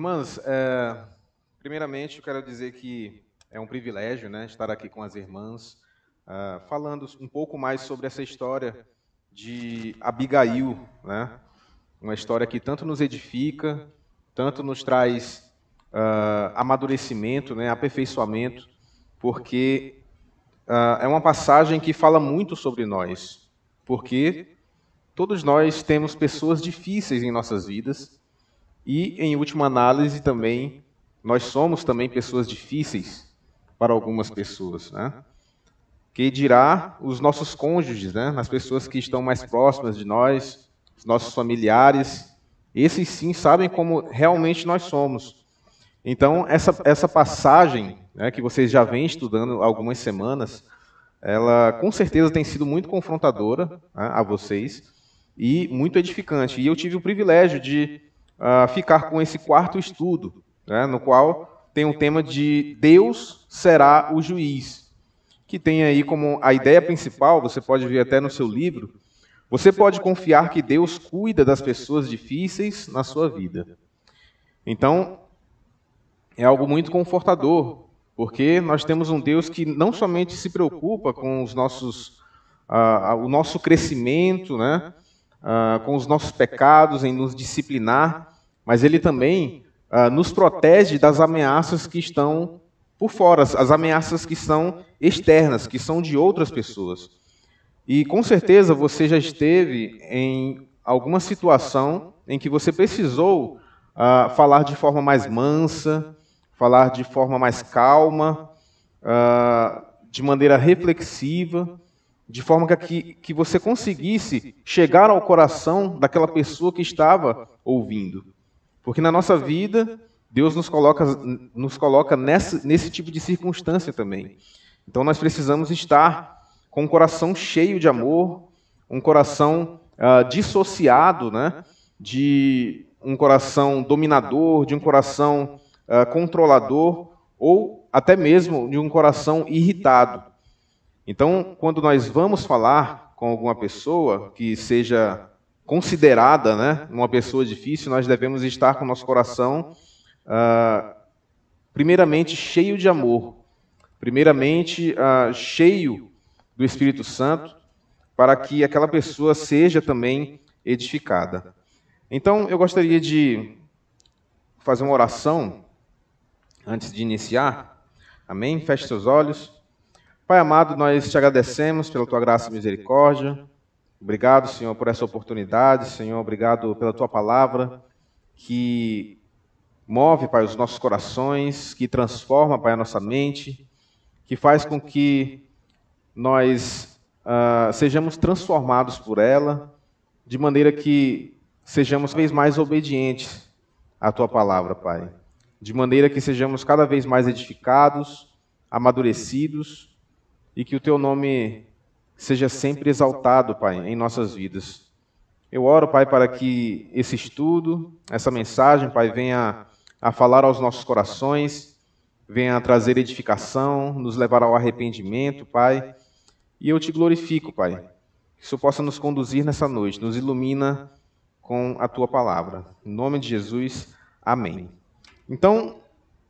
Irmãs, primeiramente eu quero dizer que é um privilégio, né, estar aqui com as irmãs, falando um pouco mais sobre essa história de Abigail, né? Uma história que tanto nos edifica, tanto nos traz amadurecimento, né, aperfeiçoamento, porque é uma passagem que fala muito sobre nós, porque todos nós temos pessoas difíceis em nossas vidas e, em última análise, também nós somos também pessoas difíceis para algumas pessoas, né? Que dirá os nossos cônjuges, né? As pessoas que estão mais próximas de nós, os nossos familiares, esses sim sabem como realmente nós somos. Então, essa passagem, né, que vocês já vêm estudando há algumas semanas, ela com certeza tem sido muito confrontadora, né, a vocês e muito edificante. E eu tive o privilégio de ficar com esse quarto estudo, né, no qual tem o tema de Deus será o juiz, que tem aí como a ideia principal, você pode ver até no seu livro, você pode confiar que Deus cuida das pessoas difíceis na sua vida. Então, é algo muito confortador, porque nós temos um Deus que não somente se preocupa com os o nosso crescimento, né, com os nossos pecados, em nos disciplinar, mas Ele também nos protege das ameaças que estão por fora, as ameaças que são externas, que são de outras pessoas. E com certeza você já esteve em alguma situação em que você precisou falar de forma mais mansa, falar de forma mais calma, de maneira reflexiva, de forma que você conseguisse chegar ao coração daquela pessoa que estava ouvindo. Porque na nossa vida, Deus nos coloca nesse tipo de circunstância também. Então nós precisamos estar com um coração cheio de amor, um coração dissociado, né, de um coração dominador, de um coração controlador, ou até mesmo de um coração irritado. Então, quando nós vamos falar com alguma pessoa que seja considerada, né, uma pessoa difícil, nós devemos estar com o nosso coração, primeiramente, cheio de amor, primeiramente, cheio do Espírito Santo, para que aquela pessoa seja também edificada. Então, eu gostaria de fazer uma oração antes de iniciar. Amém? Feche seus olhos. Pai amado, nós te agradecemos pela tua graça e misericórdia. Obrigado, Senhor, por essa oportunidade. Senhor, obrigado pela tua palavra que move, Pai, os nossos corações, que transforma, Pai, a nossa mente, que faz com que nós sejamos transformados por ela, de maneira que sejamos cada vez mais obedientes à tua palavra, Pai. De maneira que sejamos cada vez mais edificados, amadurecidos, e que o teu nome seja sempre exaltado, Pai, em nossas vidas. Eu oro, Pai, para que esse estudo, essa mensagem, Pai, venha a falar aos nossos corações, venha a trazer edificação, nos levar ao arrependimento, Pai. E eu te glorifico, Pai, que isso possa nos conduzir nessa noite, nos ilumina com a tua palavra. Em nome de Jesus, amém. Então,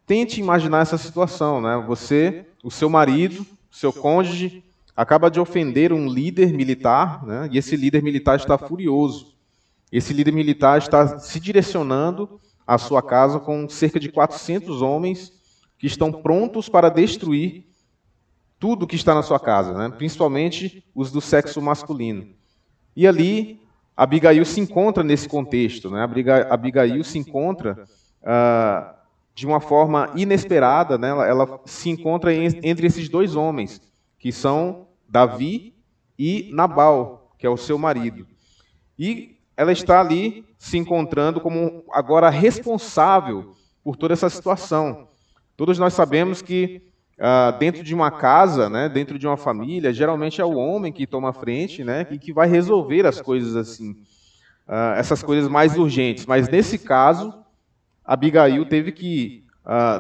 tente imaginar essa situação, né? Você, o seu marido, o seu cônjuge, acaba de ofender um líder militar, né? E esse líder militar está furioso. Esse líder militar está se direcionando à sua casa com cerca de 400 homens que estão prontos para destruir tudo que está na sua casa, né? Principalmente os do sexo masculino. E ali, Abigail se encontra nesse contexto, né? Abigail se encontra de uma forma inesperada, né? Ela se encontra entre esses dois homens, que são Davi e Nabal, que é o seu marido. E ela está ali se encontrando como agora responsável por toda essa situação. Todos nós sabemos que dentro de uma casa, né, dentro de uma família, geralmente é o homem que toma a frente, né, e que vai resolver as coisas assim, essas coisas mais urgentes. Mas nesse caso, Abigail teve que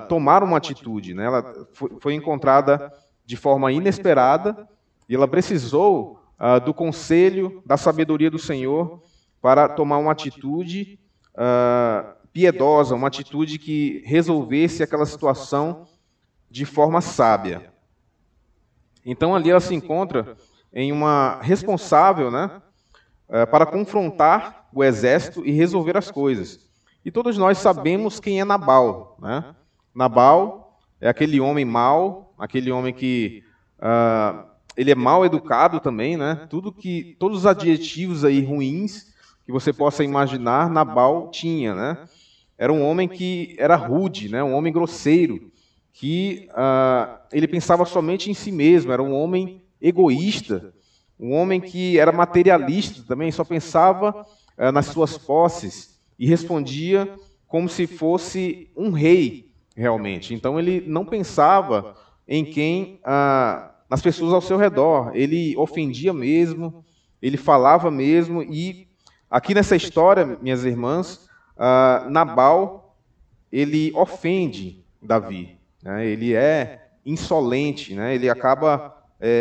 tomar uma atitude, né? Ela foi encontrada de forma inesperada e ela precisou do conselho, da sabedoria do Senhor para tomar uma atitude piedosa, uma atitude que resolvesse aquela situação de forma sábia. Então ali ela se encontra em uma responsável, né, para confrontar o exército e resolver as coisas. E todos nós sabemos quem é Nabal, né? Nabal é aquele homem mau, aquele homem que ele é mal educado também, né? Todos os adjetivos aí ruins que você possa imaginar, Nabal tinha, né? Era um homem que era rude, né? Um homem grosseiro, que ele pensava somente em si mesmo, era um homem egoísta, um homem que era materialista também, só pensava nas suas posses e respondia como se fosse um rei, realmente. Então ele não pensava em quem, nas pessoas ao seu redor, ele ofendia mesmo, ele falava mesmo, e aqui nessa história, minhas irmãs, Nabal, ele ofende Davi. Né? Ele é insolente, né? Ele acaba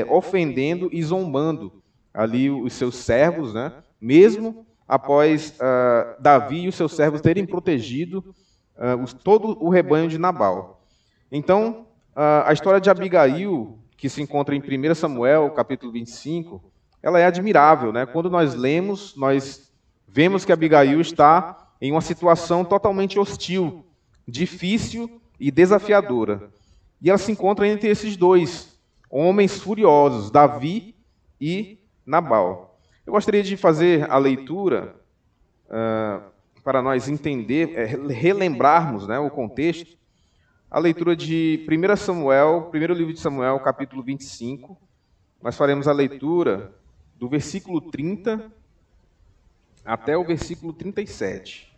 ofendendo e zombando ali os seus servos, né? Mesmo após Davi e os seus servos terem protegido todo o rebanho de Nabal. Então, a história de Abigail, que se encontra em 1 Samuel, capítulo 25, ela é admirável, né? Quando nós lemos, nós vemos que Abigail está em uma situação totalmente hostil, difícil e desafiadora. E ela se encontra entre esses dois homens furiosos, Davi e Nabal. Eu gostaria de fazer a leitura para nós entender, relembrarmos, né, o contexto. A leitura de 1 Samuel, primeiro livro de Samuel, capítulo 25. Nós faremos a leitura do versículo 30 até o versículo 37.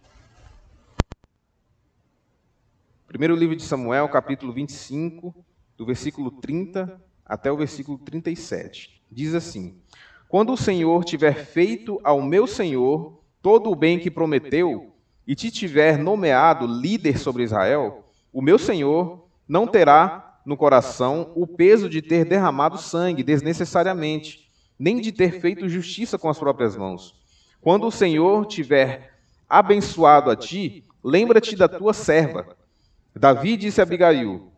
Primeiro livro de Samuel, capítulo 25, do versículo 30 até o versículo 37. Diz assim: Quando o Senhor tiver feito ao meu Senhor todo o bem que prometeu, e te tiver nomeado líder sobre Israel, o meu Senhor não terá no coração o peso de ter derramado sangue desnecessariamente, nem de ter feito justiça com as próprias mãos. Quando o Senhor tiver abençoado a ti, lembra-te da tua serva. Davi disse a Abigail: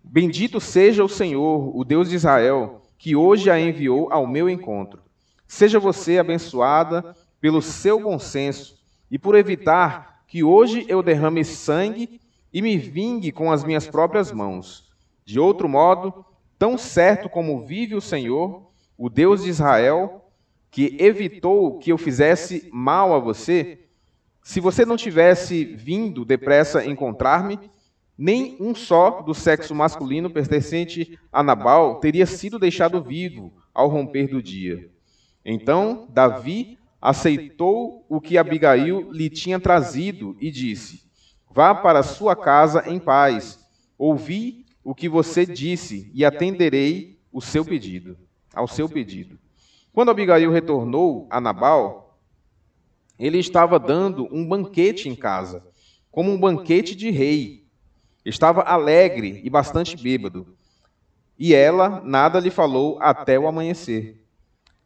Bendito seja o Senhor, o Deus de Israel, que hoje a enviou ao meu encontro. Seja você abençoada pelo seu bom senso e por evitar que hoje eu derrame sangue e me vingue com as minhas próprias mãos. De outro modo, tão certo como vive o Senhor, o Deus de Israel, que evitou que eu fizesse mal a você, se você não tivesse vindo depressa encontrar-me, nem um só do sexo masculino pertencente a Nabal teria sido deixado vivo ao romper do dia. Então Davi aceitou o que Abigail lhe tinha trazido e disse: Vá para sua casa em paz. Ouvi o que você disse e atenderei ao seu pedido. Quando Abigail retornou a Nabal, ele estava dando um banquete em casa, como um banquete de rei. Estava alegre e bastante bêbado. E ela nada lhe falou até o amanhecer.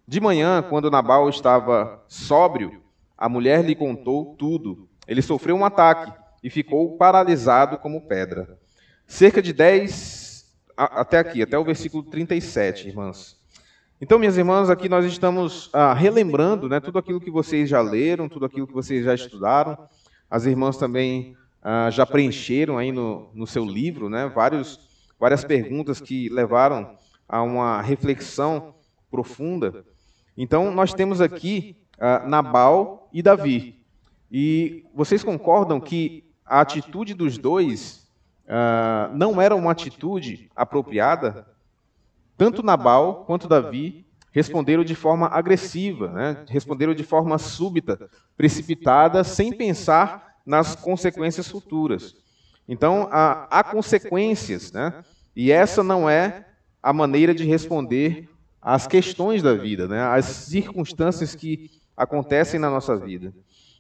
De manhã, quando Nabal estava sóbrio, a mulher lhe contou tudo. Ele sofreu um ataque e ficou paralisado como pedra. Cerca de 10, até aqui, até o versículo 37, irmãs. Então, minhas irmãs, aqui nós estamos relembrando, né, tudo aquilo que vocês já leram, tudo aquilo que vocês já estudaram. As irmãs também já preencheram aí no seu livro, né, várias perguntas que levaram a uma reflexão profunda. Então, nós temos aqui Nabal e Davi. E vocês concordam que a atitude dos dois não era uma atitude apropriada? Tanto Nabal quanto Davi responderam de forma agressiva, né? Responderam de forma súbita, precipitada, sem pensar nas consequências futuras. Então, há consequências, né? E essa não é a maneira de responder às questões da vida, né? Às circunstâncias que acontecem na nossa vida.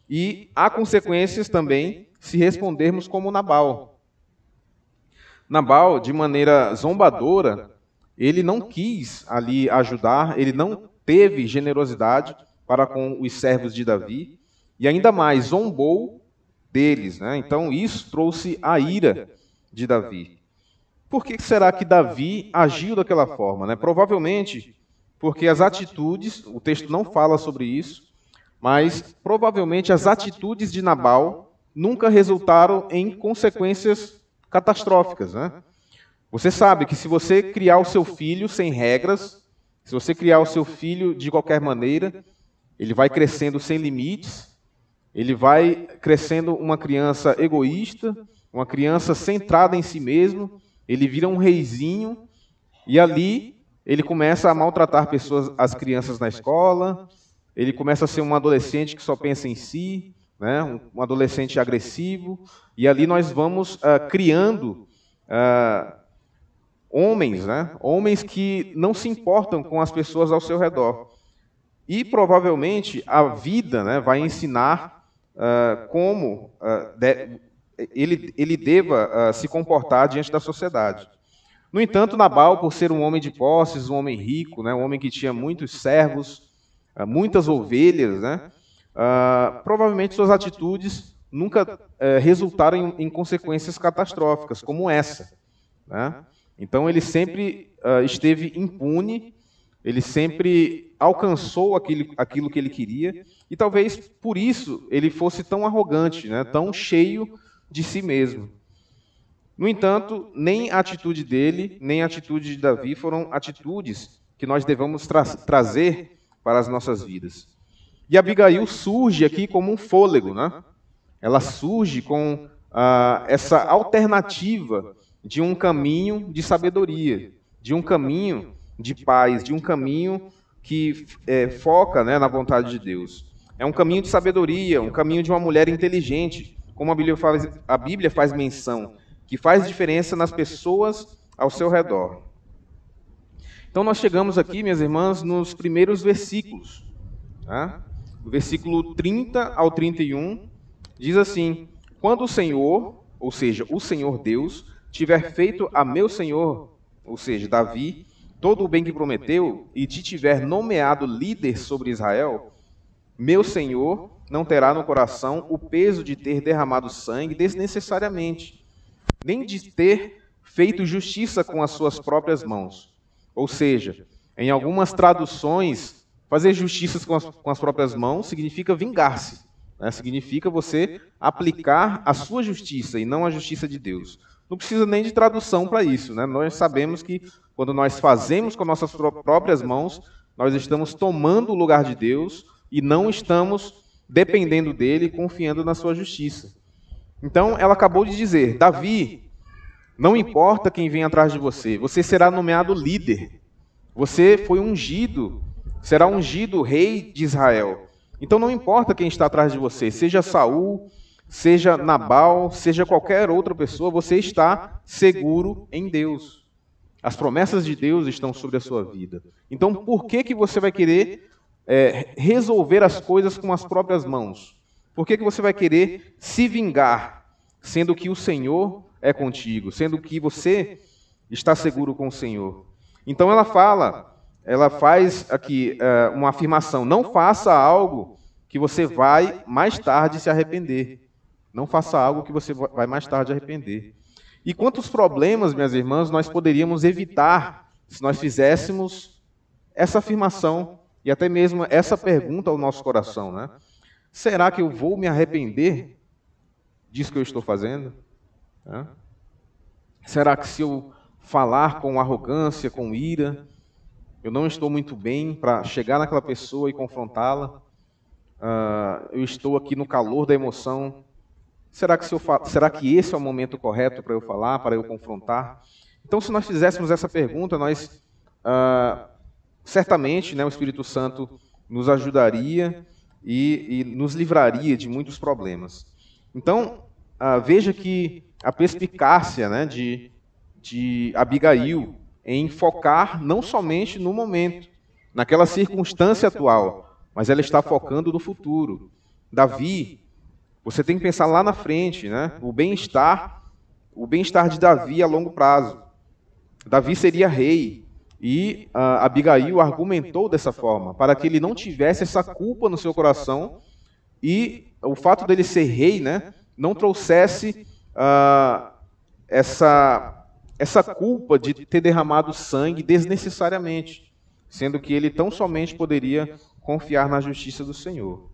E há consequências também se respondermos como Nabal. Nabal, de maneira zombadora, ele não quis ali ajudar, ele não teve generosidade para com os servos de Davi, e ainda mais zombou deles, né? Então isso trouxe a ira de Davi. Por que será que Davi agiu daquela forma, né? Provavelmente porque as atitudes, o texto não fala sobre isso, mas provavelmente as atitudes de Nabal nunca resultaram em consequências catastróficas, né? Você sabe que se você criar o seu filho sem regras, se você criar o seu filho de qualquer maneira, ele vai crescendo sem limites, ele vai crescendo uma criança egoísta, uma criança centrada em si mesmo, ele vira um reizinho, e ali ele começa a maltratar as crianças na escola, ele começa a ser um adolescente que só pensa em si, né? Um adolescente agressivo, e ali nós vamos criando homens, né? Homens que não se importam com as pessoas ao seu redor. E provavelmente a vida, né, vai ensinar como ele deva se comportar diante da sociedade. No entanto, Nabal, por ser um homem de posses, um homem rico, né, um homem que tinha muitos servos, muitas ovelhas, né, provavelmente suas atitudes nunca resultaram em consequências catastróficas, como essa, né? Então ele sempre esteve impune, ele sempre alcançou aquilo que ele queria, e talvez por isso ele fosse tão arrogante, né, tão cheio de si mesmo. No entanto, nem a atitude dele, nem a atitude de Davi foram atitudes que nós devemos trazer para as nossas vidas. E Abigail surge aqui como um fôlego, né? Ela surge com essa alternativa de um caminho de sabedoria, de um caminho de paz, de um caminho que foca, né, na vontade de Deus. É um caminho de sabedoria, um caminho de uma mulher inteligente, como a Bíblia faz menção, que faz diferença nas pessoas ao seu redor. Então nós chegamos aqui, minhas irmãs, nos primeiros versículos. Tá? Do versículo 30 ao 31, diz assim: quando o Senhor, ou seja, o Senhor Deus, tiver feito a meu Senhor, ou seja, Davi, todo o bem que prometeu, e te tiver nomeado líder sobre Israel, meu Senhor não terá no coração o peso de ter derramado sangue desnecessariamente, nem de ter feito justiça com as suas próprias mãos. Ou seja, em algumas traduções, fazer justiça com as próprias mãos significa vingar-se, né? Significa você aplicar a sua justiça e não a justiça de Deus. Não precisa nem de tradução para isso, né? Nós sabemos que quando nós fazemos com nossas próprias mãos, nós estamos tomando o lugar de Deus e não estamos dependendo dele e confiando na sua justiça. Então, ela acabou de dizer: Davi, não importa quem vem atrás de você, você será nomeado líder. Você foi ungido, será ungido rei de Israel. Então, não importa quem está atrás de você, seja Saul, seja Nabal, seja qualquer outra pessoa, você está seguro em Deus. As promessas de Deus estão sobre a sua vida. Então, por que você vai querer resolver as coisas com as próprias mãos? Por que você vai querer se vingar, sendo que o Senhor é contigo, sendo que você está seguro com o Senhor? Então ela faz aqui uma afirmação: não faça algo que você vai mais tarde se arrepender. Não faça algo que você vai mais tarde arrepender. E quantos problemas, minhas irmãs, nós poderíamos evitar se nós fizéssemos essa afirmação e até mesmo essa pergunta ao nosso coração, né? Será que eu vou me arrepender disso que eu estou fazendo? Será que se eu falar com arrogância, com ira, eu não estou muito bem para chegar naquela pessoa e confrontá-la? Eu estou aqui no calor da emoção. Será que esse é o momento correto para eu falar, para eu confrontar? Então, se nós fizéssemos essa pergunta, nós certamente, né, o Espírito Santo nos ajudaria e nos livraria de muitos problemas. Então, veja que a perspicácia, né, de Abigail em focar não somente no momento, naquela circunstância atual, mas ela está focando no futuro. Davi, você tem que pensar lá na frente, né? O bem-estar de Davi a longo prazo. Davi seria rei, e Abigail argumentou dessa forma, para que ele não tivesse essa culpa no seu coração, e o fato dele ser rei, né, não trouxesse essa culpa de ter derramado sangue desnecessariamente, sendo que ele tão somente poderia confiar na justiça do Senhor.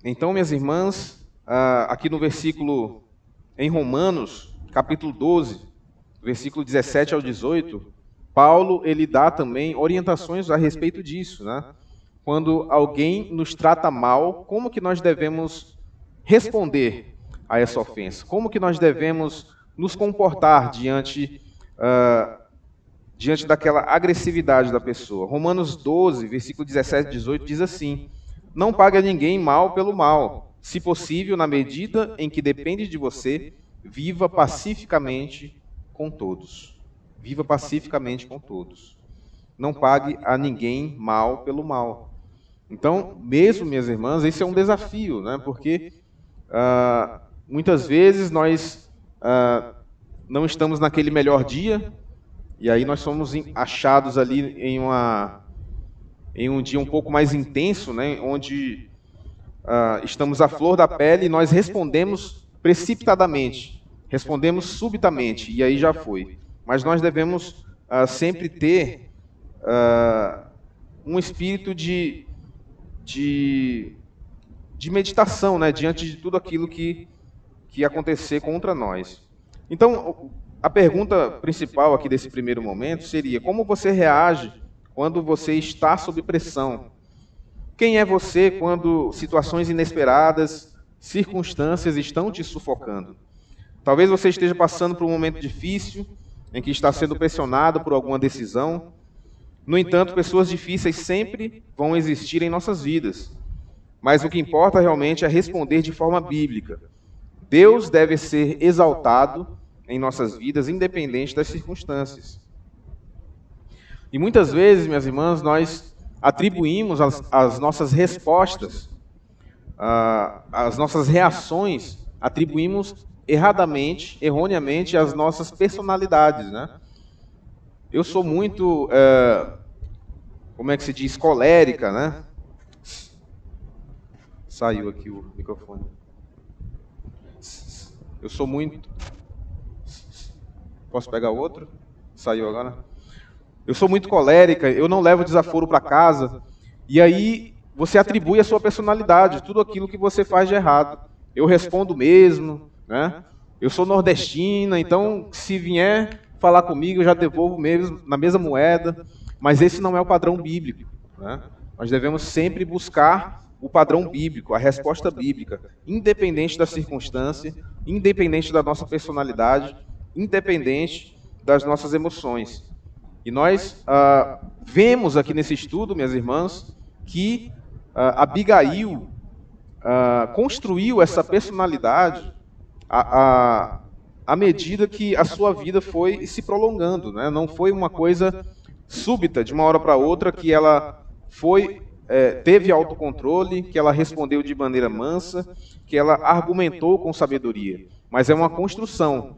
Então, minhas irmãs, aqui no versículo, em Romanos, capítulo 12, versículo 17 ao 18, Paulo, ele dá também orientações a respeito disso, né? Quando alguém nos trata mal, como que nós devemos responder a essa ofensa? Como que nós devemos nos comportar diante daquela agressividade da pessoa? Romanos 12, versículo 17 e 18 diz assim: não pague a ninguém mal pelo mal. Se possível, na medida em que depende de você, viva pacificamente com todos. Viva pacificamente com todos. Não pague a ninguém mal pelo mal. Então, mesmo, minhas irmãs, esse é um desafio, né? Porque muitas vezes nós não estamos naquele melhor dia, e aí nós somos achados ali em um dia um pouco mais intenso, né? Onde estamos à flor da pele e nós respondemos precipitadamente, respondemos subitamente, e aí já foi. Mas nós devemos sempre ter um espírito de meditação, né, diante de tudo aquilo que acontecer contra nós. Então, a pergunta principal aqui desse primeiro momento seria: como você reage quando você está sob pressão? Quem é você quando situações inesperadas, circunstâncias estão te sufocando? Talvez você esteja passando por um momento difícil, em que está sendo pressionado por alguma decisão. No entanto, pessoas difíceis sempre vão existir em nossas vidas. Mas o que importa realmente é responder de forma bíblica. Deus deve ser exaltado em nossas vidas, independente das circunstâncias. E muitas vezes, minhas irmãs, nós atribuímos as nossas respostas, as nossas reações, atribuímos erroneamente, às nossas personalidades, né? Eu sou muito, como é que se diz, colérica, né? Saiu aqui o microfone. Eu sou muito... Posso pegar outro? Saiu agora? Eu sou muito colérica, eu não levo desaforo para casa. E aí você atribui a sua personalidade, tudo aquilo que você faz de errado. Eu respondo mesmo, né? Eu sou nordestina, então se vier falar comigo, eu já devolvo mesmo na mesma moeda. Mas esse não é o padrão bíblico, né? Nós devemos sempre buscar o padrão bíblico, a resposta bíblica, independente da circunstância, independente da nossa personalidade, independente das nossas emoções. E nós vemos aqui nesse estudo, minhas irmãs, que Abigail construiu essa personalidade à medida que a sua vida foi se prolongando, né? Não foi uma coisa súbita, de uma hora para outra, que ela teve autocontrole, que ela respondeu de maneira mansa, que ela argumentou com sabedoria. Mas é uma construção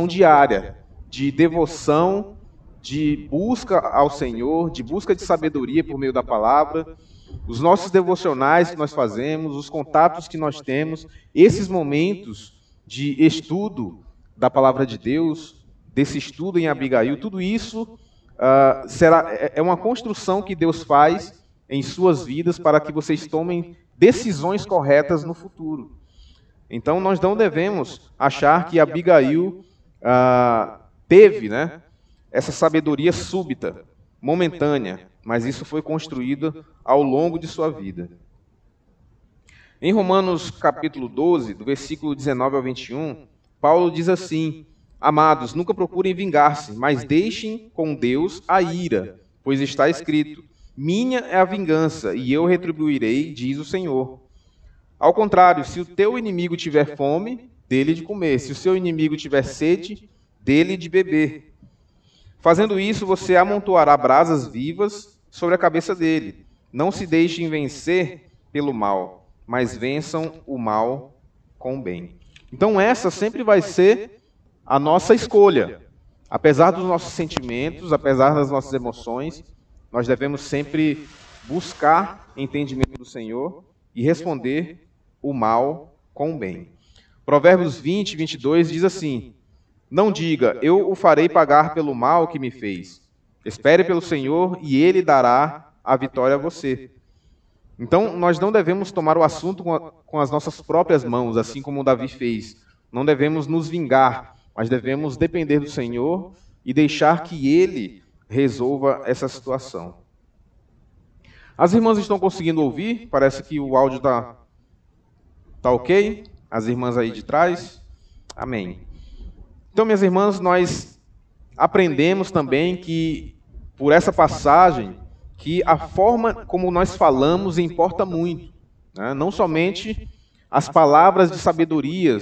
diária, de devoção, de busca ao Senhor, de busca de sabedoria por meio da palavra. Os nossos devocionais que nós fazemos, os contatos que nós temos, esses momentos de estudo da palavra de Deus, desse estudo em Abigail, tudo isso é uma construção que Deus faz em suas vidas para que vocês tomem decisões corretas no futuro. Então, nós não devemos achar que Abigail teve, né, essa sabedoria súbita, momentânea, mas isso foi construído ao longo de sua vida. Em Romanos capítulo 12, do versículo 19 ao 21, Paulo diz assim: amados, nunca procurem vingar-se, mas deixem com Deus a ira, pois está escrito: minha é a vingança, e eu retribuirei, diz o Senhor. Ao contrário, se o teu inimigo tiver fome, dê-lhe de comer. Se o seu inimigo tiver sede, dê-lhe de beber. Fazendo isso, você amontoará brasas vivas sobre a cabeça dele. Não se deixem vencer pelo mal, mas vençam o mal com o bem. Então essa sempre vai ser a nossa escolha. Apesar dos nossos sentimentos, apesar das nossas emoções, nós devemos sempre buscar entendimento do Senhor e responder o mal com o bem. Provérbios 20, 22 diz assim: não diga, eu o farei pagar pelo mal que me fez. Espere pelo Senhor e Ele dará a vitória a você. Então, nós não devemos tomar o assunto com as nossas próprias mãos, assim como Davi fez. Não devemos nos vingar, mas devemos depender do Senhor e deixar que Ele resolva essa situação. As irmãs estão conseguindo ouvir? Parece que o áudio está ok. As irmãs aí de trás? Amém. Então, minhas irmãs, nós aprendemos também que, por essa passagem, que a forma como nós falamos importa muito, né? Não somente as palavras de sabedoria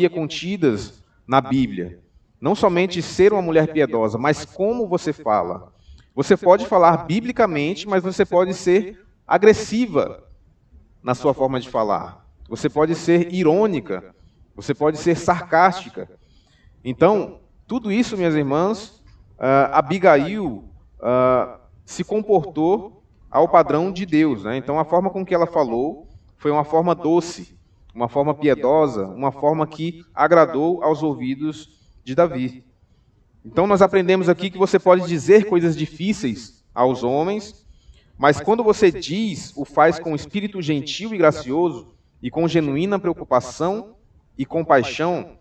contidas na Bíblia. Não somente ser uma mulher piedosa, mas como você fala. Você pode falar biblicamente, mas você pode ser agressiva na sua forma de falar. Você pode ser irônica, você pode ser sarcástica. Então, tudo isso, minhas irmãs, Abigail se comportou ao padrão de Deus, né? Então, a forma com que ela falou foi uma forma doce, uma forma piedosa, uma forma que agradou aos ouvidos de Davi. Então, nós aprendemos aqui que você pode dizer coisas difíceis aos homens, mas quando você diz, o faz com espírito gentil e gracioso e com genuína preocupação e compaixão,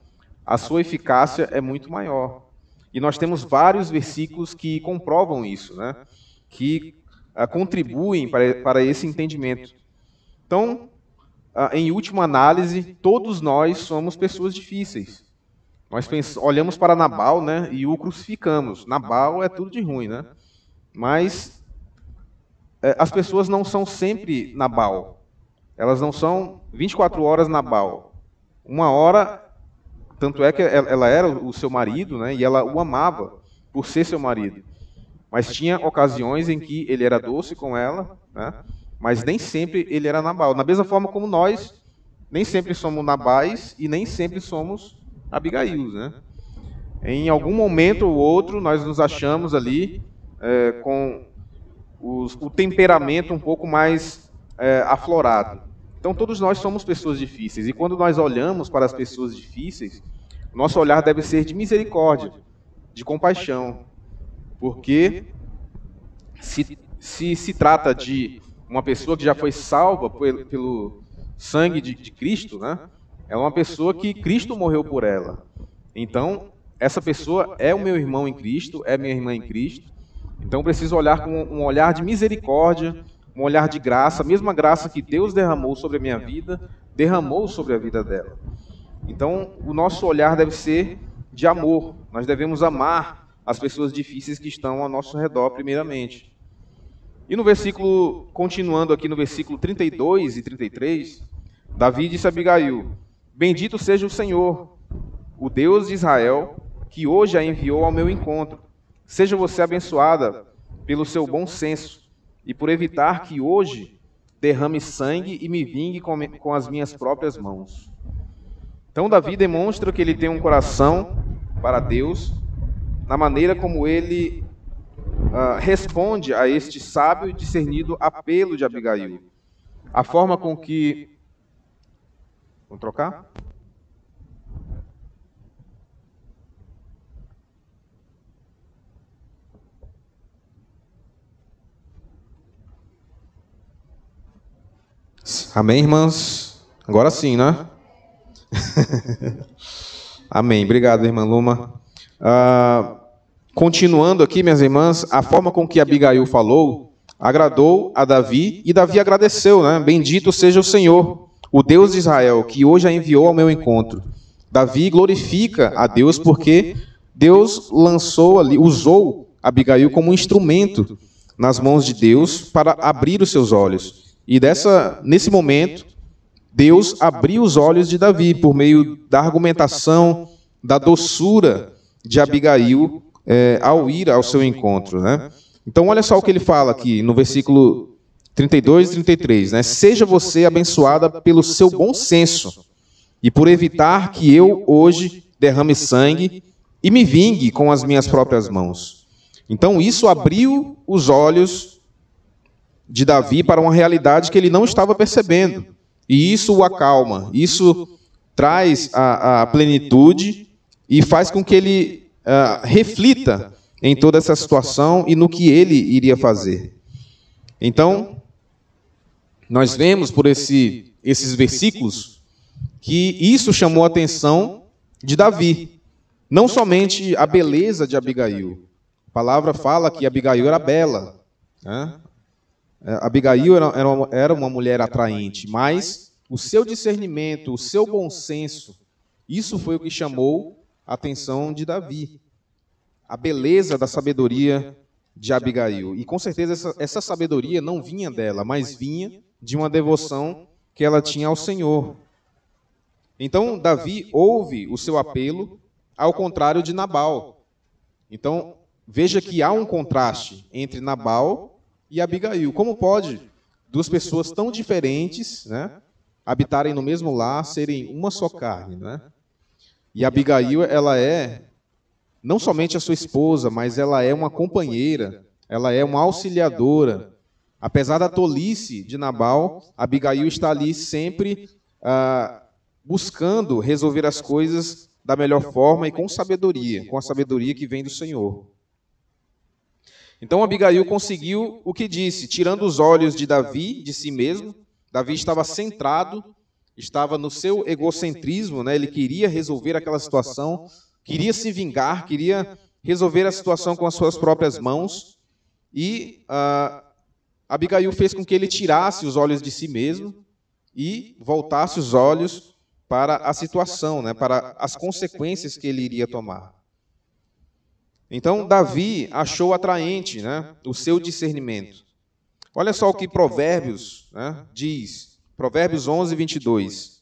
a sua eficácia é muito maior. E nós temos vários versículos que comprovam isso, né? Que contribuem para esse entendimento. Então, em última análise, todos nós somos pessoas difíceis. Nós olhamos para Nabal, né, e o crucificamos. Nabal é tudo de ruim, né? Mas as pessoas não são sempre Nabal. Elas não são 24 horas Nabal. Uma hora, tanto é que ela era o seu marido, né, e ela o amava por ser seu marido. Mas tinha ocasiões em que ele era doce com ela, né, mas nem sempre ele era Nabal. Da mesma forma como nós, nem sempre somos Nabais e nem sempre somos Abigail, né? Em algum momento ou outro, nós nos achamos ali com o temperamento um pouco mais aflorado. Então, todos nós somos pessoas difíceis. E quando nós olhamos para as pessoas difíceis, nosso olhar deve ser de misericórdia, de compaixão. Porque se trata de uma pessoa que já foi salva pelo sangue de Cristo, né? É uma pessoa que Cristo morreu por ela. Então, essa pessoa é o meu irmão em Cristo, é minha irmã em Cristo. Então, preciso olhar com um olhar de misericórdia, um olhar de graça, a mesma graça que Deus derramou sobre a minha vida, derramou sobre a vida dela. Então, o nosso olhar deve ser de amor. Nós devemos amar as pessoas difíceis que estão ao nosso redor, primeiramente. E no versículo, continuando aqui no versículo 32 e 33, Davi disse a Abigail: bendito seja o Senhor, o Deus de Israel, que hoje a enviou ao meu encontro. Seja você abençoada pelo seu bom senso e por evitar que hoje derrame sangue e me vingue com as minhas próprias mãos. Então, Davi demonstra que ele tem um coração para Deus, na maneira como ele responde a este sábio e discernido apelo de Abigail. A forma com que... Vamos trocar? Amém, irmãs? Agora sim, né? Amém. Obrigado, irmã Luma. Continuando aqui, minhas irmãs, a forma com que Abigail falou agradou a Davi, e Davi agradeceu, né? Bendito seja o Senhor, o Deus de Israel, que hoje a enviou ao meu encontro. Davi glorifica a Deus porque Deus usou Abigail como um instrumento nas mãos de Deus para abrir os seus olhos. E nesse momento, Deus abriu os olhos de Davi por meio da argumentação, da doçura de Abigail ao ir ao seu encontro, né? Então, olha só o que ele fala aqui no versículo 32 e 33, né? Seja você abençoada pelo seu bom senso e por evitar que eu hoje derrame sangue e me vingue com as minhas próprias mãos. Então, isso abriu os olhos de Davi para uma realidade que ele não estava percebendo. E isso o acalma, isso traz a plenitude e faz com que ele reflita em toda essa situação e no que ele iria fazer. Então, nós vemos por esses versículos que isso chamou a atenção de Davi. Não somente a beleza de Abigail. A palavra fala que Abigail era bela, né? Abigail era uma mulher atraente, mas o seu discernimento, o seu bom senso, isso foi o que chamou a atenção de Davi. A beleza da sabedoria de Abigail. E com certeza essa sabedoria não vinha dela, mas vinha de uma devoção que ela tinha ao Senhor. Então, Davi ouve o seu apelo, ao contrário de Nabal. Então, veja que há um contraste entre Nabal e Abigail. Como pode duas pessoas tão diferentes, né, habitarem no mesmo lar, serem uma só carne, né? E Abigail, ela é não somente a sua esposa, mas ela é uma companheira, ela é uma auxiliadora. Apesar da tolice de Nabal, Abigail está ali sempre buscando resolver as coisas da melhor forma e com sabedoria, com a sabedoria que vem do Senhor. Então Abigail conseguiu o que disse, tirando os olhos de Davi, de si mesmo. Davi estava centrado, estava no seu egocentrismo, né? Ele queria resolver aquela situação, queria se vingar, queria resolver a situação com as suas próprias mãos. E Abigail fez com que ele tirasse os olhos de si mesmo e voltasse os olhos para a situação, né? Para as consequências que ele iria tomar. Então, Davi achou atraente, né, o seu discernimento. Olha só o que Provérbios, né, diz. Provérbios 11, 22.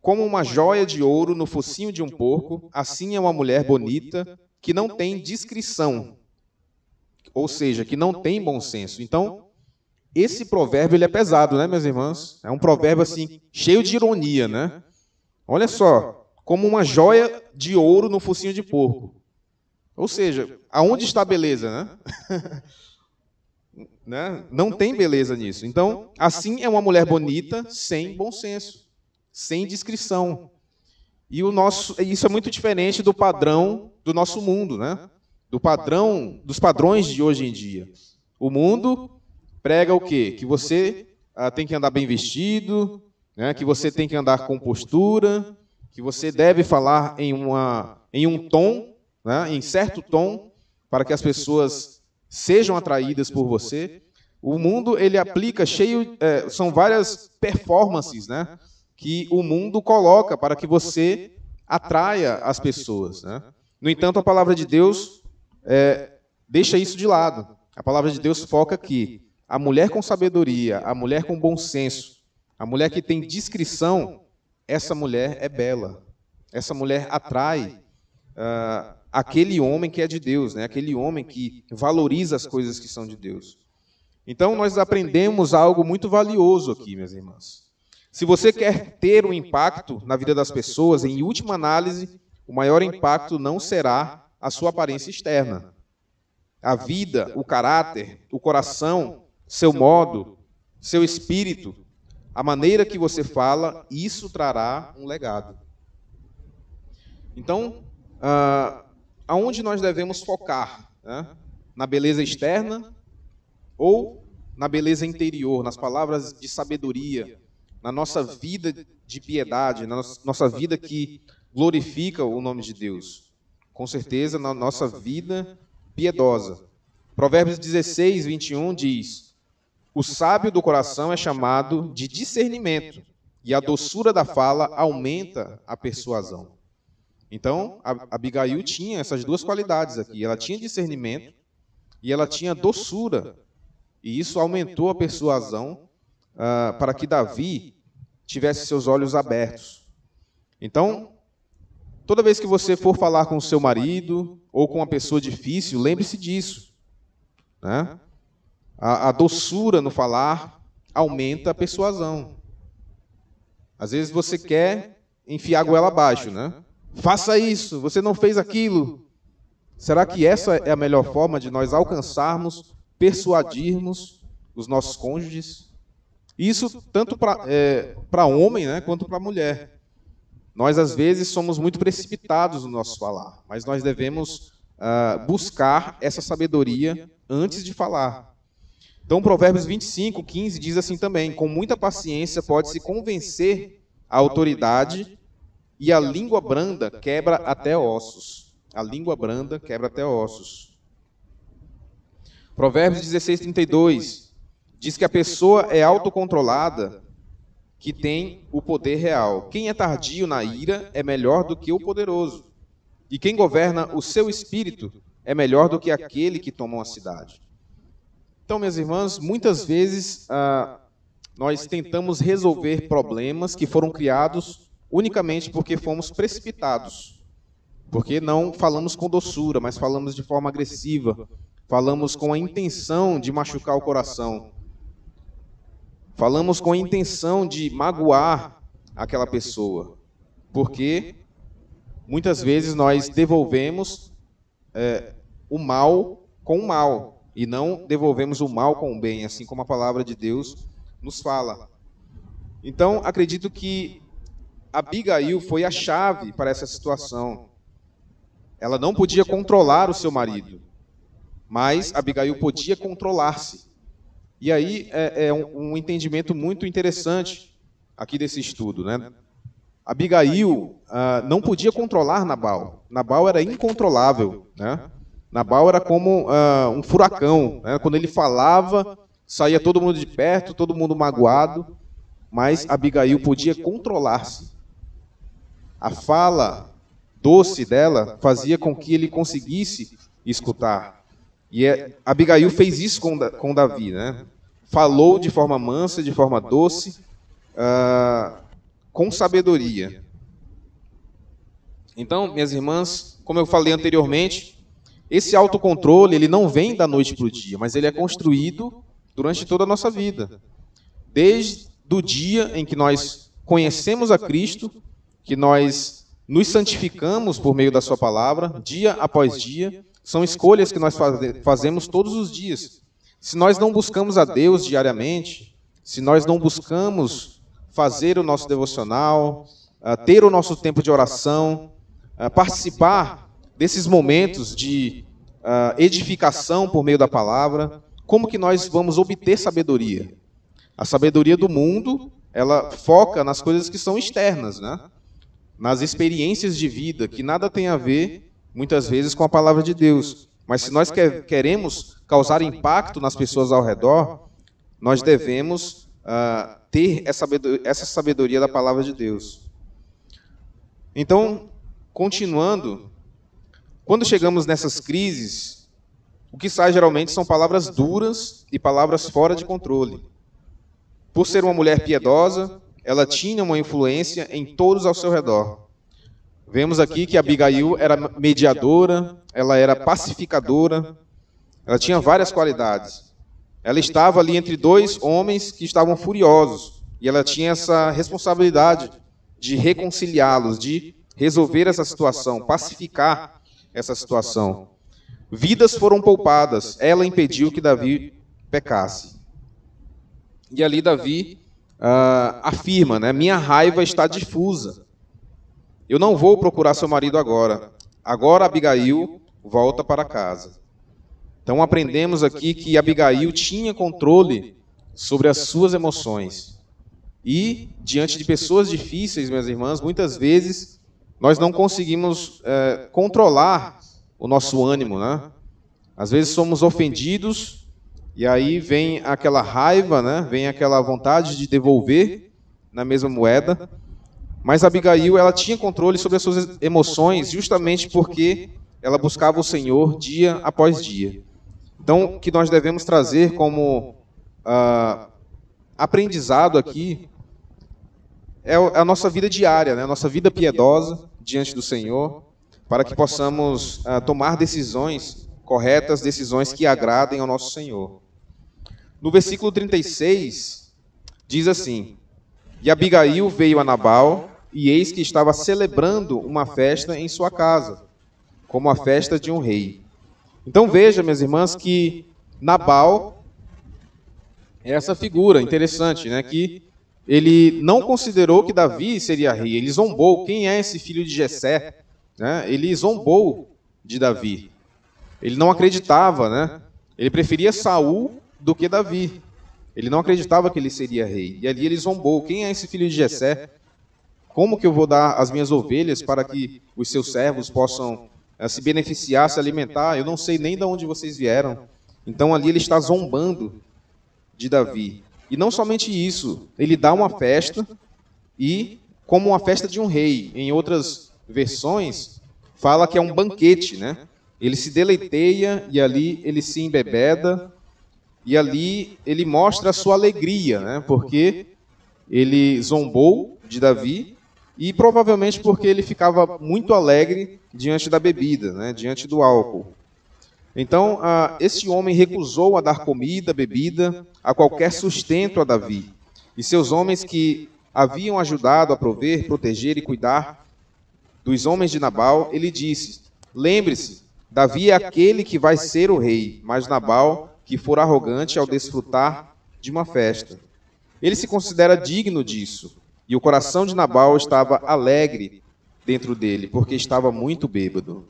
Como uma joia de ouro no focinho de um porco, assim é uma mulher bonita que não tem discrição. Ou seja, que não tem bom senso. Então, esse provérbio ele é pesado, né, meus irmãos? É um provérbio assim, cheio de ironia, né? Olha só. Como uma joia de ouro no focinho de porco. Ou seja, aonde está a beleza, né? Não tem beleza nisso. Então, assim é uma mulher bonita, sem bom senso, sem discrição. E isso é muito diferente do padrão do nosso mundo, né? Dos padrões de hoje em dia. O mundo prega o quê? Que você tem que andar bem vestido, né? Que você tem que andar com postura, que você deve falar em um tom, né, em certo tom, para que as pessoas sejam atraídas por você. O mundo ele aplica são várias performances, né, que o mundo coloca para que você atraia as pessoas, né? No entanto, a palavra de Deus deixa isso de lado. A palavra de Deus foca que a mulher com sabedoria, a mulher com bom senso, a mulher que tem discrição, essa mulher é bela. Essa mulher atrai aquele homem que é de Deus, né? Aquele homem que valoriza as coisas que são de Deus. Então, nós aprendemos algo muito valioso aqui, minhas irmãs. Se você quer ter um impacto na vida das pessoas, em última análise, o maior impacto não será a sua aparência externa. A vida, o caráter, o coração, seu modo, seu espírito, a maneira que você fala, isso trará um legado. Então, aonde nós devemos focar? Né? Na beleza externa ou na beleza interior, nas palavras de sabedoria, na nossa vida de piedade, na nossa vida que glorifica o nome de Deus? Com certeza, na nossa vida piedosa. Provérbios 16, 21 diz: o sábio do coração é chamado de discernimento, e a doçura da fala aumenta a persuasão. Então, Abigail tinha essas duas qualidades aqui. Ela tinha discernimento e ela tinha doçura. E isso aumentou a persuasão para que Davi tivesse seus olhos abertos. Então, toda vez que você for falar com o seu marido ou com uma pessoa difícil, lembre-se disso, né? A doçura no falar aumenta a persuasão. Às vezes você quer enfiar a goela abaixo, né? Faça isso, você não fez aquilo. Será que essa é a melhor forma de nós alcançarmos persuadirmos os nossos cônjuges. Isso tanto para homem, né, quanto para mulher. Nós, às vezes, somos muito precipitados no nosso falar, mas nós devemos buscar essa sabedoria antes de falar. Então, Provérbios 25:15 diz assim também: com muita paciência pode-se convencer a autoridade, e a língua branda quebra até ossos. A língua branda quebra até ossos. Provérbios 16:32 diz que a pessoa é autocontrolada que tem o poder real. Quem é tardio na ira é melhor do que o poderoso. E quem governa o seu espírito é melhor do que aquele que toma uma cidade. Então, minhas irmãs, muitas vezes nós tentamos resolver problemas que foram criados unicamente porque fomos precipitados. Porque não falamos com doçura, mas falamos de forma agressiva. Falamos com a intenção de machucar o coração. Falamos com a intenção de magoar aquela pessoa. Porque muitas vezes nós devolvemos o mal com o mal. E não devolvemos o mal com o bem, assim como a palavra de Deus nos fala. Então, acredito que Abigail foi a chave para essa situação. Ela não podia controlar o seu marido, mas Abigail podia controlar-se. E aí é um entendimento muito interessante aqui desse estudo, né? Abigail não podia controlar Nabal. Nabal era incontrolável, né? Nabal era como um furacão, né? Quando ele falava, saía todo mundo de perto, todo mundo magoado, mas Abigail podia controlar-se. A fala doce dela fazia com que ele conseguisse escutar. E Abigail fez isso com Davi, né? Falou de forma mansa, de forma doce, com sabedoria. Então, minhas irmãs, como eu falei anteriormente, esse autocontrole ele não vem da noite para o dia, mas ele é construído durante toda a nossa vida. Desde o dia em que nós conhecemos a Cristo, que nós nos santificamos por meio da sua palavra, dia após dia, são escolhas que nós fazemos todos os dias. Se nós não buscamos a Deus diariamente, se nós não buscamos fazer o nosso devocional, ter o nosso tempo de oração, participar desses momentos de edificação por meio da palavra, como que nós vamos obter sabedoria? A sabedoria do mundo, ela foca nas coisas que são externas, né? Nas experiências de vida, que nada tem a ver, muitas vezes, com a palavra de Deus. Mas se nós queremos causar impacto nas pessoas ao redor, nós devemos ter essa sabedoria da palavra de Deus. Então, continuando, quando chegamos nessas crises, o que sai geralmente são palavras duras e palavras fora de controle. Por ser uma mulher piedosa, ela tinha uma influência em todos ao seu redor. Vemos aqui que Abigail era mediadora, ela era pacificadora, ela tinha várias qualidades. Ela estava ali entre dois homens que estavam furiosos, e ela tinha essa responsabilidade de reconciliá-los, de resolver essa situação, pacificar essa situação. Vidas foram poupadas, ela impediu que Davi pecasse. E ali Davi afirma, né? Minha raiva está difusa. Eu não vou procurar seu marido agora. Agora Abigail volta para casa. Então aprendemos aqui que Abigail tinha controle sobre as suas emoções. E diante de pessoas difíceis, minhas irmãs, muitas vezes nós não conseguimos controlar o nosso ânimo, né? Às vezes somos ofendidos e aí vem aquela raiva, né? Vem aquela vontade de devolver na mesma moeda. Mas Abigail, ela tinha controle sobre as suas emoções justamente porque ela buscava o Senhor dia após dia. Então, o que nós devemos trazer como aprendizado aqui é a nossa vida diária, né? A nossa vida piedosa diante do Senhor, para que possamos tomar decisões corretas, decisões que agradem ao nosso Senhor. No versículo 36, diz assim: E Abigail veio a Nabal, e eis que estava celebrando uma festa em sua casa, como a festa de um rei. Então veja, minhas irmãs, que Nabal é essa figura interessante, né, que ele não considerou que Davi seria rei, ele zombou. Quem é esse filho de Jessé? Né? Ele zombou de Davi. Ele não acreditava, né? Ele preferia Saul do que Davi. Ele não acreditava que ele seria rei. E ali ele zombou. Quem é esse filho de Jessé? Como que eu vou dar as minhas ovelhas para que os seus servos possam se beneficiar, se alimentar? Eu não sei nem de onde vocês vieram. Então ali ele está zombando de Davi. E não somente isso, ele dá uma festa, e como uma festa de um rei. Em outras versões, fala que é um banquete, né? Ele se deleiteia e ali ele se embebeda, e ali ele mostra a sua alegria, né? Porque ele zombou de Davi, e provavelmente porque ele ficava muito alegre diante da bebida, né? Diante do álcool. Então, esse homem recusou a dar comida, bebida, a qualquer sustento a Davi. E seus homens que haviam ajudado a prover, proteger e cuidar dos homens de Nabal, ele disse: lembre-se, Davi é aquele que vai ser o rei, mas Nabal, que for arrogante ao desfrutar de uma festa. Ele se considera digno disso, e o coração de Nabal estava alegre dentro dele, porque estava muito bêbado.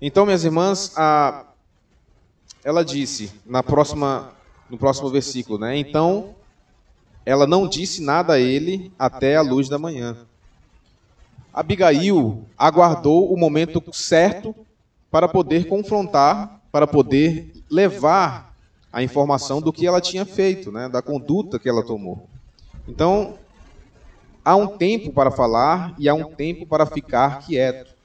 Então, minhas irmãs, ela disse no próximo versículo, né? Então, ela não disse nada a ele até a luz da manhã. Abigail aguardou o momento certo para poder confrontar, para poder levar a informação do que ela tinha feito, né? Da conduta que ela tomou. Então, há um tempo para falar e há um tempo para ficar quieto.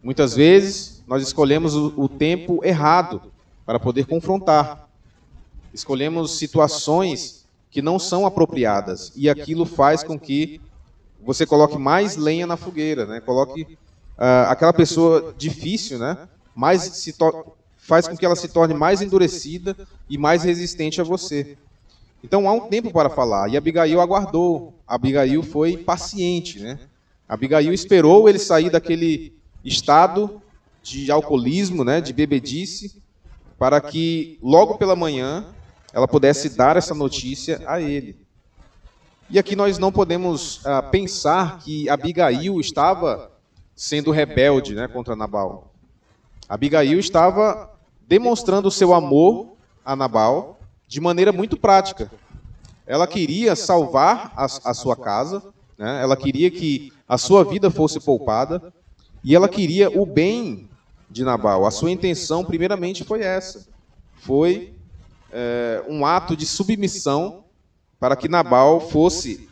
Muitas vezes, nós escolhemos o tempo errado para poder confrontar. Escolhemos situações que não são apropriadas, e aquilo faz com que você coloque mais lenha na fogueira, né? Coloque aquela pessoa difícil, né? Faz com que ela se torne mais endurecida e mais resistente a você. Então, há um tempo para falar, e Abigail aguardou. Abigail foi paciente, né? Abigail esperou ele sair daquele estado de alcoolismo, né, de bebedice, para que logo pela manhã ela pudesse dar essa notícia a ele. E aqui nós não podemos pensar que Abigail estava sendo rebelde, né, contra Nabal. Abigail estava demonstrando o seu amor a Nabal de maneira muito prática. Ela queria salvar a sua casa, né, ela queria que a sua vida fosse poupada, e ela queria o bem de Nabal. A sua intenção, primeiramente, foi essa. Foi um ato de submissão para que Nabal fosse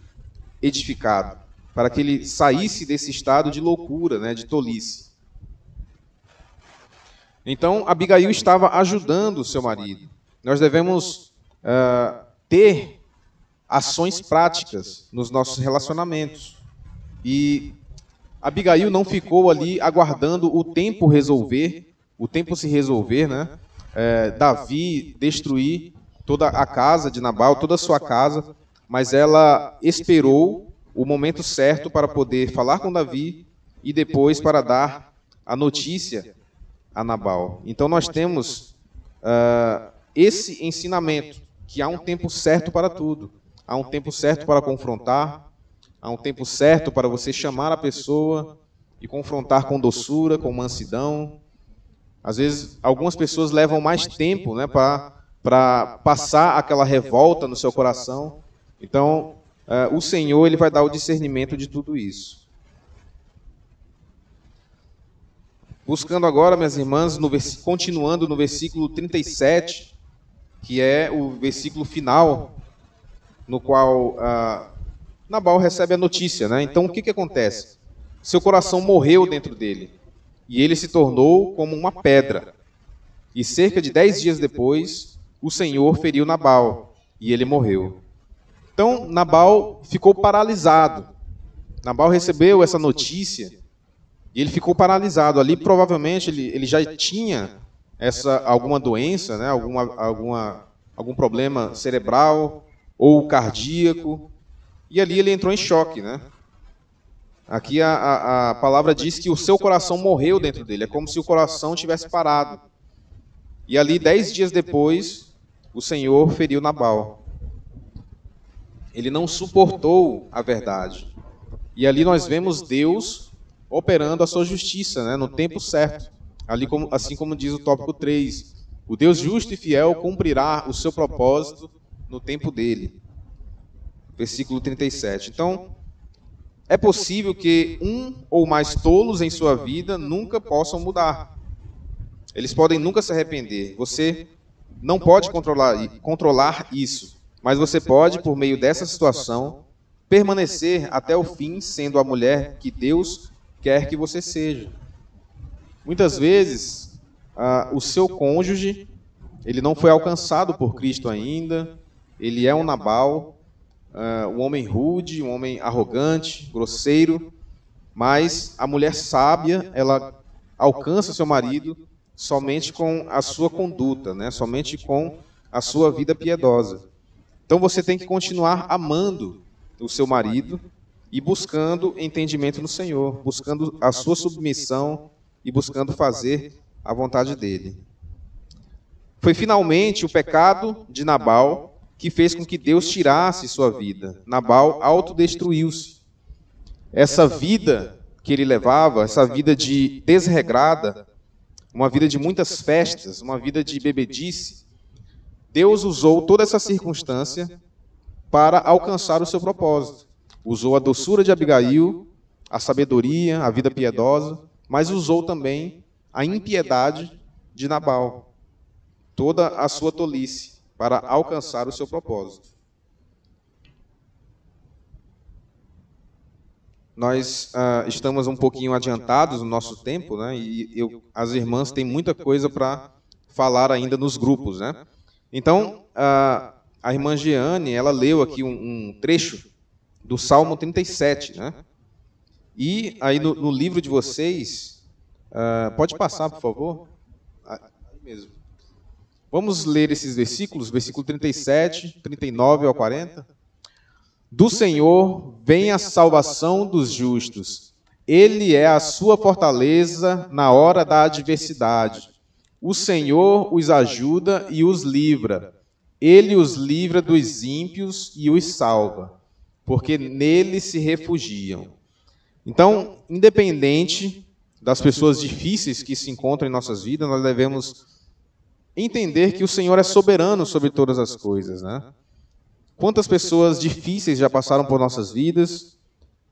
edificado, para que ele saísse desse estado de loucura, né, de tolice. Então, Abigail estava ajudando o seu marido. Nós devemos ter ações práticas nos nossos relacionamentos. E Abigail não ficou ali aguardando o tempo se resolver, né? Davi destruir toda a casa de Nabal, toda a sua casa, mas ela esperou o momento certo para poder falar com Davi e depois para dar a notícia a Nabal. Então nós temos esse ensinamento, que há um tempo certo para tudo. Há um tempo certo para confrontar, há um tempo certo para você chamar a pessoa e confrontar com doçura, com mansidão. Às vezes, algumas pessoas levam mais tempo, né, para passar aquela revolta no seu coração. Então, o Senhor ele vai dar o discernimento de tudo isso. Buscando agora, minhas irmãs, continuando no versículo 37, que é o versículo final, no qual Nabal recebe a notícia, né? Então, o que acontece? Seu coração morreu dentro dele, e ele se tornou como uma pedra. E cerca de 10 dias depois, o Senhor feriu Nabal, e ele morreu. Então, Nabal ficou paralisado. Nabal recebeu essa notícia, e ele ficou paralisado. Ali, provavelmente, ele já tinha alguma doença, né? Algum problema cerebral ou cardíaco, e ali ele entrou em choque, né? Aqui a palavra diz que o seu coração morreu dentro dele. É como se o coração tivesse parado. E ali, 10 dias depois, o Senhor feriu Nabal. Ele não suportou a verdade. E ali nós vemos Deus operando a sua justiça, né, no tempo certo. Assim como diz o tópico 3. O Deus justo e fiel cumprirá o seu propósito no tempo dele. Versículo 37. Então, é possível que um ou mais tolos em sua vida nunca possam mudar. Eles podem nunca se arrepender. Você não pode controlar isso, mas você pode, por meio dessa situação, permanecer até o fim sendo a mulher que Deus quer que você seja. Muitas vezes, o seu cônjuge, ele não foi alcançado por Cristo ainda, ele é um Nabal, um homem rude, um homem arrogante, grosseiro, mas a mulher sábia, ela alcança seu marido somente com a sua conduta, né? Somente com a sua vida piedosa. Então você tem que continuar amando o seu marido e buscando entendimento no Senhor, buscando a sua submissão e buscando fazer a vontade dele. Foi finalmente o pecado de Nabal que fez com que Deus tirasse sua vida. Nabal autodestruiu-se. Essa vida que ele levava, essa vida de desregrada, uma vida de muitas festas, uma vida de bebedice, Deus usou toda essa circunstância para alcançar o seu propósito. Usou a doçura de Abigail, a sabedoria, a vida piedosa, mas usou também a impiedade de Nabal, toda a sua tolice, para alcançar o seu propósito. Nós estamos um pouquinho adiantados no nosso tempo, né? As irmãs têm muita coisa para falar ainda nos grupos, né? Então, a irmã Jeane, ela leu aqui um trecho do Salmo 37, né? E aí no livro de vocês, pode passar, por favor? Aí mesmo. Vamos ler esses versículos, versículo 37, 39 ao 40. Do Senhor vem a salvação dos justos. Ele é a sua fortaleza na hora da adversidade. O Senhor os ajuda e os livra. Ele os livra dos ímpios e os salva, porque nele se refugiam. Então, independente das pessoas difíceis que se encontram em nossas vidas, nós devemos entender que o Senhor é soberano sobre todas as coisas, né? Quantas pessoas difíceis já passaram por nossas vidas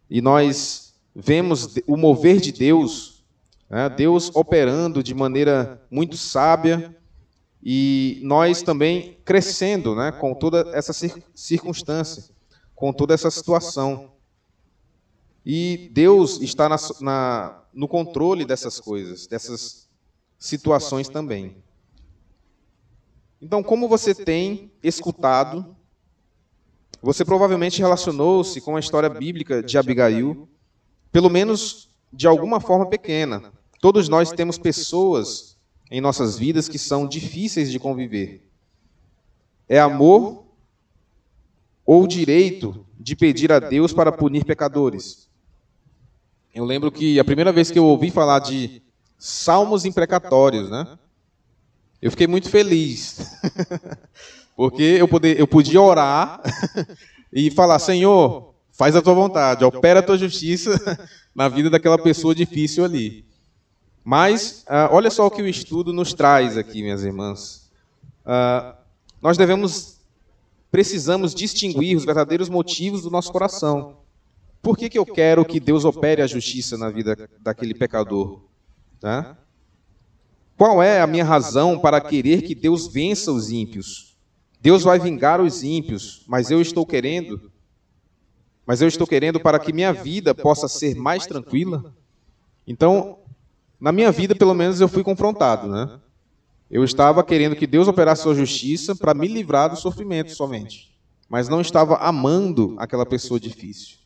e nós vemos o mover de Deus, né? Deus operando de maneira muito sábia e nós também crescendo, né? Com toda essa circunstância, com toda essa situação. E Deus está no controle dessas coisas, dessas situações também. Então, como você tem escutado, você provavelmente relacionou-se com a história bíblica de Abigail, pelo menos de alguma forma pequena. Todos nós temos pessoas em nossas vidas que são difíceis de conviver. É amor ou direito de pedir a Deus para punir pecadores? Eu lembro que a primeira vez que eu ouvi falar de salmos imprecatórios, né? Eu fiquei muito feliz, porque eu podia orar e falar, Senhor, faz a tua vontade, opera a tua justiça na vida daquela pessoa difícil ali. Mas, olha só o que o estudo nos traz aqui, minhas irmãs. Nós precisamos distinguir os verdadeiros motivos do nosso coração. Por que eu quero que Deus opere a justiça na vida daquele pecador? Tá? Qual é a minha razão para querer que Deus vença os ímpios? Deus vai vingar os ímpios, mas eu estou querendo para que minha vida possa ser mais tranquila? Então, na minha vida, pelo menos, eu fui confrontado, né? Eu estava querendo que Deus operasse sua justiça para me livrar do sofrimento somente, mas não estava amando aquela pessoa difícil.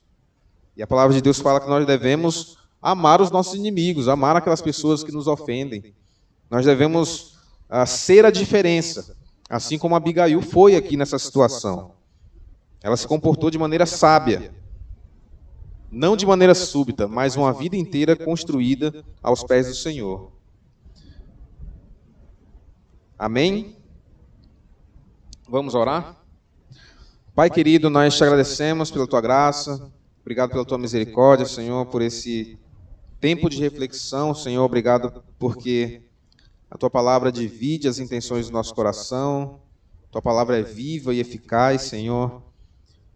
E a palavra de Deus fala que nós devemos amar os nossos inimigos, amar aquelas pessoas que nos ofendem. Nós devemos ser a diferença, assim como Abigail foi aqui nessa situação. Ela se comportou de maneira sábia. não de maneira súbita, mas uma vida inteira construída aos pés do Senhor. Amém? Vamos orar? Pai querido, nós te agradecemos pela tua graça, obrigado pela tua misericórdia, Senhor, por esse tempo de reflexão, Senhor, obrigado porque a tua palavra divide as intenções do nosso coração, tua palavra é viva e eficaz, Senhor,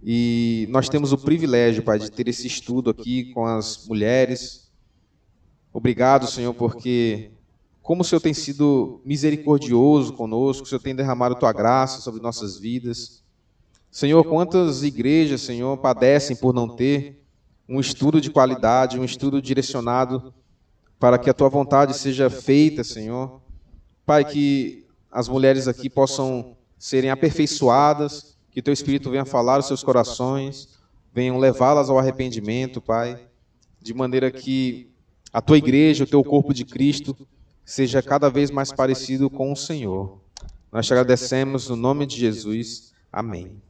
e nós temos o privilégio, Pai, de ter esse estudo aqui com as mulheres. Obrigado, Senhor, porque como o Senhor tem sido misericordioso conosco, o Senhor tem derramado tua graça sobre nossas vidas. Senhor, quantas igrejas, Senhor, padecem por não ter um estudo de qualidade, um estudo direcionado para que a tua vontade seja feita, Senhor. Pai, que as mulheres aqui possam serem aperfeiçoadas, que teu Espírito venha falar aos seus corações, venham levá-las ao arrependimento, Pai, de maneira que a tua igreja, o teu corpo de Cristo, seja cada vez mais parecido com o Senhor. Nós te agradecemos no nome de Jesus. Amém.